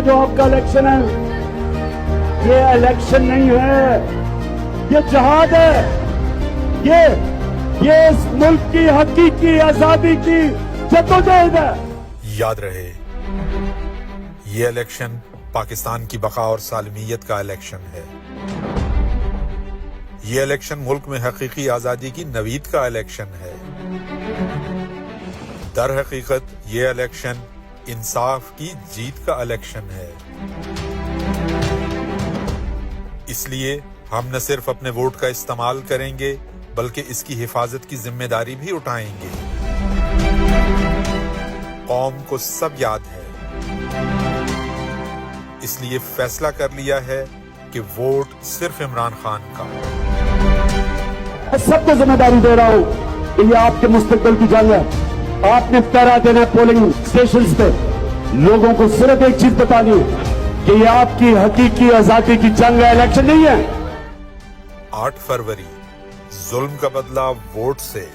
جو آپ کا الیکشن ہے یہ الیکشن نہیں ہے, یہ جہاد ہے, یہ اس ملک کی حقیقی آزادی کی جدوجہد ہے. یاد رہے یہ الیکشن پاکستان کی بقا اور سالمیت کا الیکشن ہے. یہ الیکشن ملک میں حقیقی آزادی کی نوید کا الیکشن ہے. در حقیقت یہ الیکشن انصاف کی جیت کا الیکشن ہے. اس لیے ہم نہ صرف اپنے ووٹ کا استعمال کریں گے بلکہ اس کی حفاظت کی ذمہ داری بھی اٹھائیں گے. قوم کو سب یاد ہے, اس لیے فیصلہ کر لیا ہے کہ ووٹ صرف عمران خان کا. میں سب کو ذمہ داری دے رہا ہوں کہ یہ آپ کے مستقبل کی جنگ ہے. آپ نے پہرا دینا ہے پولنگ اسٹیشنز پہ. لوگوں کو صرف ایک چیز بتانی ہے کہ یہ آپ کی حقیقی آزادی کی جنگ ہے, الیکشن نہیں ہے. 8 فروری ظلم کا بدلہ ووٹ سے.